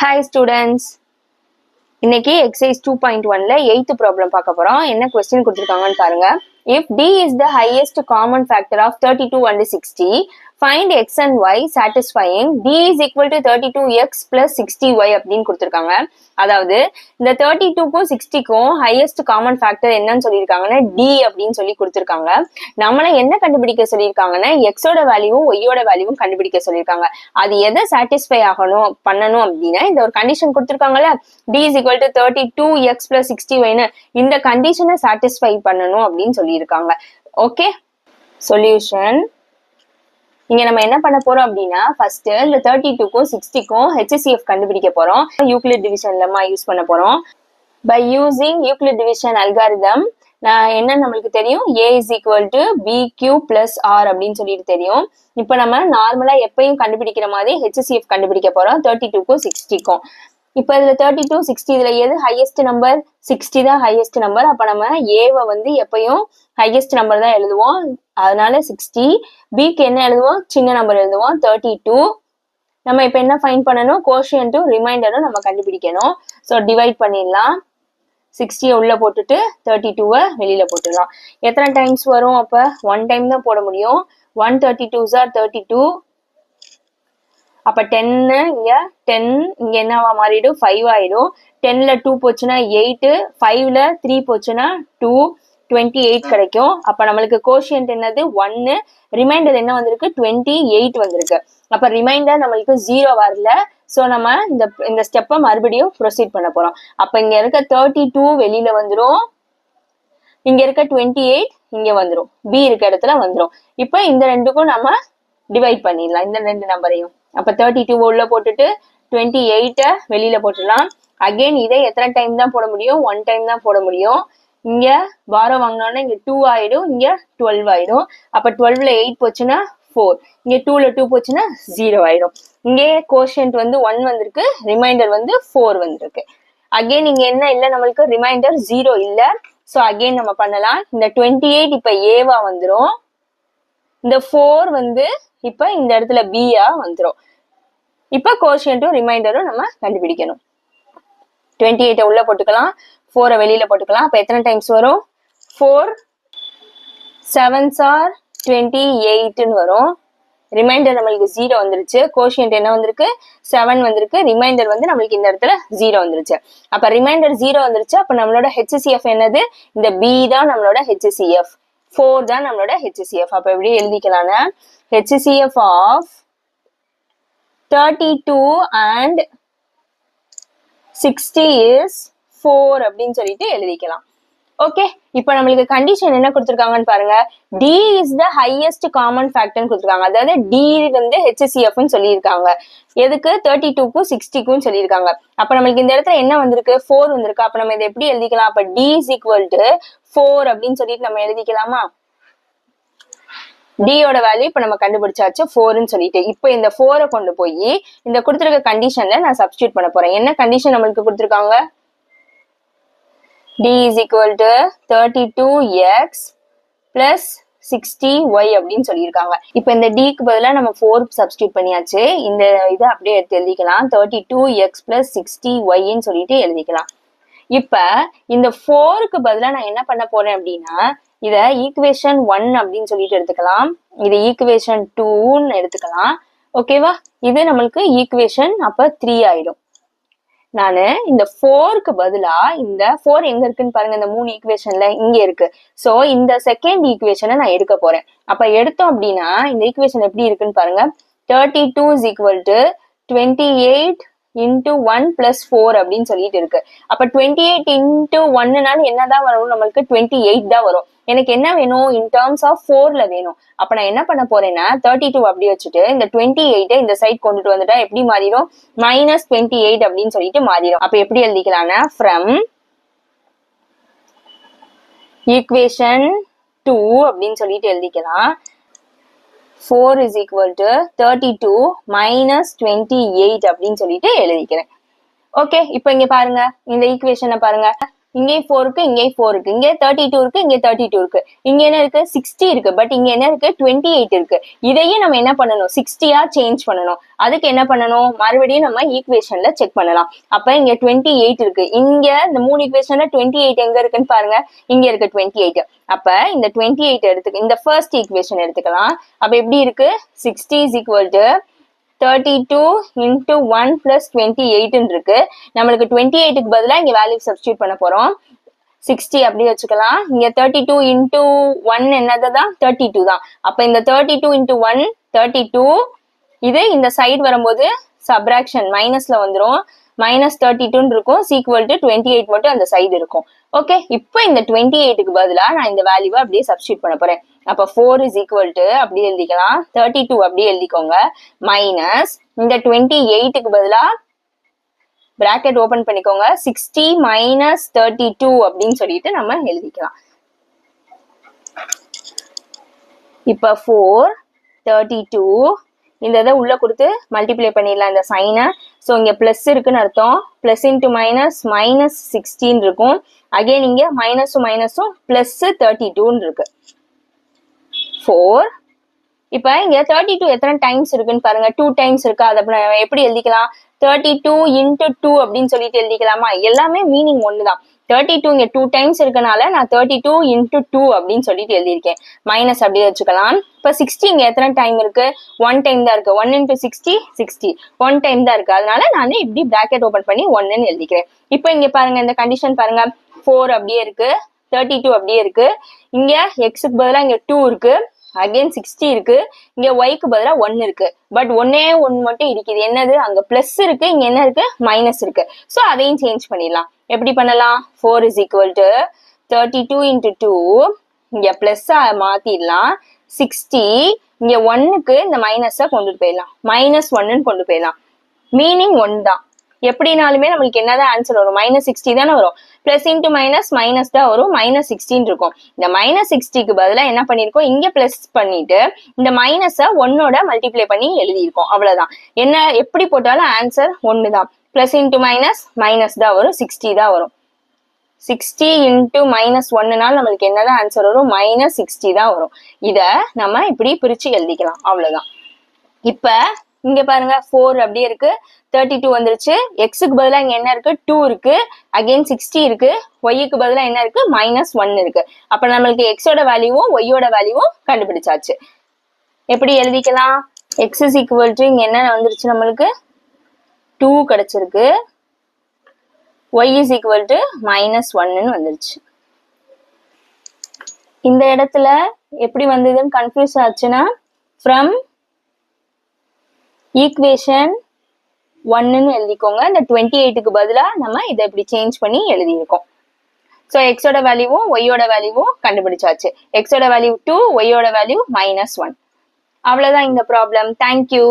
Hi students. இன்னைக்கு exercise 2.1ல 8th problem பார்க்க போறோம். என்ன question கொடுத்திருக்காங்கன்னு பாருங்க. If D is the highest common factor of 32 and 60, find x and y satisfying D is equal to 32x plus 60y அப்படின்னு கொடுத்திருக்காங்க. அதாவது இந்த 32க்கும் 60க்கும் highest common factor என்னன்னு சொல்லியிருக்காங்கன்னா D அப்படின்னு சொல்லி கொடுத்திருக்காங்க. நம்மள என்ன கண்டுபிடிக்க சொல்லியிருக்காங்கன்னா x ஓட வேல்யூவும் y ஓட வேல்யூவும் கண்டுபிடிக்க சொல்லியிருக்காங்க. அது எதை சாட்டிஸ்ஃபை பண்ணணும் அப்படின்னா இந்த ஒரு condition கொடுத்திருக்காங்கல்ல D is equal to 32x plus 60y இந்த கண்டிஷனை சாட்டிஸ்ஃபை பண்ணணும் அப்படின்னு சொல்லியிருக்காங்க. ஓகே, சொல்யூஷன் இங்க நம்ம என்ன பண்ண போறோம் அப்படின்னா ஃபர்ஸ்ட் இந்த 32க்கும் 60க்கும் HCF கண்டுபிடிக்க போறோம். யூக்ளிட் டிவிஷன் லெம்மா யூஸ் பண்ண போறோம். By using Euclid division algorithm என்ன நம்மளுக்கு தெரியும், A is equal to BQ plus R அப்படின்னு சொல்லிட்டு தெரியும். இப்போ நம்ம நார்மலா எப்பயும் கண்டுபிடிக்கிற மாதிரி HCF கண்டுபிடிக்க போறோம் 32க்கும் 60க்கும். இப்போ இதுல 32 60 இதுல எது ஹையஸ்ட் நம்பர்? 60 தான் ஹையஸ்ட் நம்பர். அப்ப நம்ம ஏவை வந்து எப்பயும் ஹையஸ்ட் நம்பர் தான் எழுதுவோம், அதனால 60. பிக்கு என்ன எழுதுவோம்? சின்ன நம்பர் எழுதுவோம் 32. நம்ம இப்ப என்ன ஃபைண்ட் பண்ணணும்? கோஷியன்ட்டும் ரிமைண்டரும் நம்ம கண்டுபிடிக்கணும். ஸோ டிவைட் பண்ணிடலாம். 60 உள்ள போட்டுட்டு 32 வெளியில போட்டுடலாம். எத்தனை டைம்ஸ் வரும்? அப்ப 1 டைம் தான் போட முடியும். 132s are 32. அப்ப 10 இங்க 10 இங்க என்னவா மாறிடும்? 5 ஆயிடும். 10ல 2 போச்சுன்னா 8, 5ல 3 போச்சுன்னா 2, 28 கிடைக்கும். அப்ப நம்மளுக்கு கோஷியன்ட் என்னது? 1. ரிமைண்டர் என்ன வந்திருக்கு? 28 வந்திருக்கு. அப்ப ரிமைண்டர் நம்மளுக்கு 0 வரல. சோ நம்ம இந்த ஸ்டெப்பை மறுபடியும் ப்ரொசீட் பண்ண போறோம். அப்ப இங்க இருக்க 32 வெளியில வந்துரும், இங்க இருக்க 28 இங்க வந்துரும், பி இருக்க இடத்துல வந்துரும். இப்ப இந்த ரெண்டுக்கும் நம்ம டிவைட் பண்ணிடலாம், இந்த ரெண்டு நம்பரையும். அப்ப 32 உள்ள போட்டுட்டு 28 வெளியில போட்டுடலாம். அகைன் இதை எத்தனை டைம் தான் போட முடியும்? 1 டைம் தான் போட முடியும். இங்க பாரோ வாங்கினோம்னா இங்க 2 ஆயிடும், இங்க 12 ஆயிடும். அப்ப 12ல 8 போச்சுன்னா 4, இங்க 2ல 2 போச்சுன்னா 0 ஆயிடும். இங்கே கோஷியன்ட் வந்து 1 வந்திருக்கு, ரிமைண்டர் வந்து 4 வந்திருக்கு. அகைன் இங்க என்ன இல்ல, நம்மளுக்கு ரிமைண்டர் 0 இல்ல. சோ அகைன் நம்ம பண்ணலாம். இந்த 28 இப்ப ஏவா வந்துரும், இந்த 4 வந்து இப்ப இந்த இடத்துல பியா வந்துரும். இப்ப கோஷியன்ட்டும் ரிமைண்டரும் நம்ம கண்டுபிடிக்கணும். 28 உள்ள போட்டுக்கலாம், 4 வெளியில போட்டுக்கலாம். அப்ப எத்தனை டைம்ஸ் வரும்? 4 7s are 28 வரும். ரிமைண்டர் நம்மளுக்கு 0 வந்துருச்சு. கோஷியன்ட் என்ன வந்திருக்கு? 7 வந்திருக்கு. ரிமைண்டர் வந்து நம்மளுக்கு இந்த இடத்துல 0 வந்துருச்சு. அப்ப ரிமைண்டர் 0 வந்துருச்சு. அப்ப நம்மளோட HCF என்னது? இந்த B தான் நம்மளோட HCF, 4 தான் நம்மளோட HCF. அப்ப எப்படி எழுதிக்கலாம்னா HCF of 32 and 60 is 4 அப்படின்னு சொல்லிட்டு எழுதிக்கலாம். ஓகே, இப்ப நம்மளுக்கு கண்டிஷன் என்ன கொடுத்திருக்காங்கன்னு பாருங்க. D is the highest common factor கொடுத்திருக்காங்க. அதாவது D வந்து HCF சொல்லியிருக்காங்க. எதுக்கு? 32க்கும் 60க்கும் சொல்லியிருக்காங்க. அப்ப நம்மளுக்கு இந்த இடத்துல என்ன வந்திருக்கு? 4 வந்திருக்கு. அப்ப நம்ம இதை எப்படி எழுதிக்கலாம்? அப்ப D is equal to 4 அப்படின்னு சொல்லிட்டு நம்ம எழுதிக்கலாமா? D யோட வேல்யூ இப்ப நம்ம கண்டுபிடிச்சாச்சு 4ன்னு சொல்லிட்டு. இப்ப இந்த 4 கொண்டு போய் இந்த கொடுத்திருக்க கண்டிஷன்ல நான் சப்ஸ்டியூட் பண்ண போறேன். என்ன கண்டிஷன் நம்மளுக்கு கொடுத்திருக்காங்க? D is equal to 32x plus 60y அப்படின்னு சொல்லியிருக்காங்க. இப்ப இந்த Dக்கு பதிலா நம்ம 4 சப்ஸ்டியூட் பண்ணியாச்சு. இந்த இதை அப்படியே எடுத்து எழுதிக்கலாம், 32x plus 60y சொல்லிட்டு எழுதிக்கலாம். இப்ப இந்த 4க்கு பதிலா நான் என்ன பண்ண போறேன் அப்படின்னா இத ஈக்குவேஷன் 1 அப்படின்னு சொல்லிட்டு எடுத்துக்கலாம், இது ஈக்குவேஷன் 2ன்னு எடுத்துக்கலாம். ஓகேவா? இது நம்மளுக்கு ஈக்குவேஷன் அப்ப 3 ஆயிடும். நானு இந்த 4க்கு பதிலா இந்த 4 எங்க இருக்குன்னு பாருங்க, இந்த 3 ஈக்குவேஷன்ல இங்க இருக்கு. சோ இந்த செகண்ட் ஈக்குவேஷனை நான் எடுக்க போறேன். அப்ப எடுத்தோம் அப்படின்னா இந்த ஈக்குவேஷன் எப்படி இருக்குன்னு பாருங்க. 32 is equal to 28 into 1 plus 4 அப்படின்னு சொல்லிட்டு இருக்கு. அப்ப 28 into 1னால என்னதான் வரும்? நம்மளுக்கு 28 தான் வரும். எனக்கு என்ன வேணும்? இன் டர்ம்ஸ் ஆஃப் 4ல வேணும். அப்ப நான் என்ன பண்ண போறேன்னா 32 அப்படி வச்சுட்டு இந்த 28 இந்த சைட் கொண்டுட்டு வந்துட்டா எப்படி மாறிடும்? -28 அப்படின்னு சொல்லிட்டு மாறிடும். அப்ப எப்படி எழுதிக்கலாம்னா ஃப்ரம் ஈக்குவேஷன் 2 அப்படின்னு சொல்லிட்டு எழுதிக்கலாம். 4 is equal to 32 minus 28 அப்படின்னு சொல்லிட்டு எழுதிக்கிறேன். ஓகே, இப்ப இங்க பாருங்க, இந்த ஈக்குவேஷனை பாருங்க. இங்கே 4 இருக்கு, இங்கே 4 இருக்கு, இங்கே 32 இருக்கு, இங்கே 32 இருக்கு, இங்க என்ன இருக்கு 60 இருக்கு, பட் இங்க என்ன இருக்கு 28 இருக்கு. இதையும் நம்ம என்ன பண்ணணும் 60-ஆ சேஞ்ச் பண்ணணும். அதுக்கு என்ன பண்ணணும், மறுபடியும் நம்ம ஈக்குவேஷன்ல செக் பண்ணலாம். அப்ப இங்க 28 இருக்கு, இங்க இந்த 3 ஈக்குவேஷன்ல 28 எங்க இருக்குன்னு பாருங்க, இங்க இருக்கு 28. அப்ப இந்த 28 எடுத்துக்க, இந்த ஃபர்ஸ்ட் ஈக்குவேஷன் எடுத்துக்கலாம். அப்ப எப்படி இருக்கு 60 is equal to 32 into 1 plus 28 இருக்கு. நம்மளுக்கு 28க்கு பதிலா இங்க வேல்யூ சப்ஸ்டிட்யூட் பண்ண போறோம். 60 அப்படி வச்சுக்கலாம். இங்க 32 into 1 என்னதுதான் 32 தான். அப்ப இந்த 32 into 1 32, இது இந்த சைடு வரும்போது சப்ராக்ஷன் மைனஸ்ல வந்துரும், -32 இருக்கும், ஈக்குவல் டு 28 மட்டும் அந்த சைடு இருக்கும். ஓகே, இப்போ இந்த 28க்கு பதிலா நான் இந்த வேல்யூவை அப்படியே சப்ஸ்டிட்யூட் பண்ண போறேன். அப்ப 4 is equal to அப்படி எழுதிக்கலாம், 32 அப்படி எழுதிக்கோங்க, மைனஸ் இந்த 28க்கு பதிலா பிராக்கெட் ஓபன் பண்ணிக்கோங்க, 60 minus 32 அப்படின்னு சொல்லிட்டு நம்ம எழுதிக்கலாம். இப்ப 4 32 இந்த இதை உள்ள கொடுத்து மல்டிப்ளை பண்ணிடலாம் இந்த சைனை. ஸோ இங்க பிளஸ் இருக்குன்னு அர்த்தம், பிளஸ் இன்டு மைனஸ் -16 இருக்கும். அகைன் இங்க மைனஸும் மைனஸும் பிளஸ் 32 இருக்கு. 4 இப்ப இங்க 32 எத்தனை டைம்ஸ் இருக்குன்னு பாருங்க, 2 டைம்ஸ் இருக்கு. அதை எப்படி எழுதிக்கலாம், 32 into 2 அப்படின்னு சொல்லிட்டு எழுதிக்கலாமா, எல்லாமே மீனிங் ஒண்ணுதான். 32 இங்க 2 டைம்ஸ் இருக்கனால நான் 32 into 2 அப்படின்னு சொல்லிட்டு எழுதியிருக்கேன், மைனஸ் அப்படியே வச்சுக்கலாம். இப்ப 60 இங்க எத்தனை டைம் இருக்கு, 1 டைம் தான் இருக்கு, 1 into 60 60, 1 டைம் தான் இருக்கு. அதனால நான் இப்படி பிராக்கெட் ஓபன் பண்ணி 1ன்னு எழுதிக்கிறேன். இப்ப இங்க பாருங்க, இந்த கண்டிஷன் பாருங்க, 4 அப்படியே இருக்கு, 32 அப்படியே இருக்கு, இங்க எக்ஸுக்கு பதிலா இங்க 2 இருக்கு, அகைன் 60 இருக்கு, இங்க ஒய்க்கு பதிலா 1 இருக்கு. பட் ஒன்னே ஒன்னு மட்டும் இருக்குது, என்னது அங்க பிளஸ் இருக்கு, இங்க என்ன இருக்கு மைனஸ் இருக்கு. சோ அதையும் சேஞ்ச் பண்ணிடலாம். எப்படி பண்ணலாம், 4 is equal to 32 into 2, இங்க பிளஸ் மாத்திடலாம், 60 இங்க 1க்கு இந்த மைனஸ கொண்டுட்டு போயிடலாம், -1ன்னு கொண்டு போயிடலாம். மீனிங் 1 தான். எப்படினாலுமே நம்மளுக்கு என்னதான் ஆன்சர் வரும், -60 தானே வரும். பிளஸ் இன்டு மைனஸ் மைனஸ் தான் வரும், -16 இருக்கும். இந்த -60க்கு பதிலா என்ன பண்ணிருக்கோம், இங்க பிளஸ் பண்ணிட்டு இந்த மைனஸ 1ஓட மல்டிப்ளை பண்ணி எழுதியிருக்கோம், அவ்வளவுதான். என்ன எப்படி போட்டாலும் ஆன்சர் 1 தான். பிளஸ் இன்டு மைனஸ் மைனஸ் தான் வரும், 60 தான் வரும். 60 into -1னால நம்மளுக்கு என்னதான் ஆன்சர் வரும், -60 தான் வரும். இத நம்ம இப்படி பிரிச்சு எழுதிக்கலாம், அவ்வளவுதான். இப்ப இங்க பாருங்க, 4 அப்படியே இருக்கு, 32 வந்துருச்சு, எக்ஸுக்கு பதிலா இங்க என்ன இருக்கு 2 இருக்கு, அகைன் 60 இருக்கு, ஒய்க்கு பதிலா என்ன இருக்கு -1 இருக்கு. அப்ப நம்மளுக்கு எக்ஸோட வேல்யூவும் ஒய்யோட வேல்யூவும் கண்டுபிடிச்சாச்சு. எப்படி எழுதிக்கலாம், எக்ஸ் இஸ் ஈக்குவல் டு இங்க என்ன வந்துருச்சு, நம்மளுக்கு 2 கிடைச்சிருக்கு, y is equal to -1ன்னு வந்துருச்சு. இந்த இடத்துல எப்படி வந்ததுன்னு கன்ஃபியூஸ் ஆச்சுன்னா, ஃப்ரம் ஈக்குவேஷன் 1ன்னு எழுதிக்கோங்க. இந்த 28க்கு பதிலா நம்ம இதை இப்படி சேஞ்ச் பண்ணி எழுதியிருக்கோம். ஸோ எக்ஸோட வேல்யூவும் ஒய்யோட வேல்யூவும் கண்டுபிடிச்சாச்சு. எக்ஸோட வேல்யூ 2, ஒய்யோட வேல்யூ -1. அவ்வளவுதான் இந்த ப்ராப்ளம். தேங்க்யூ.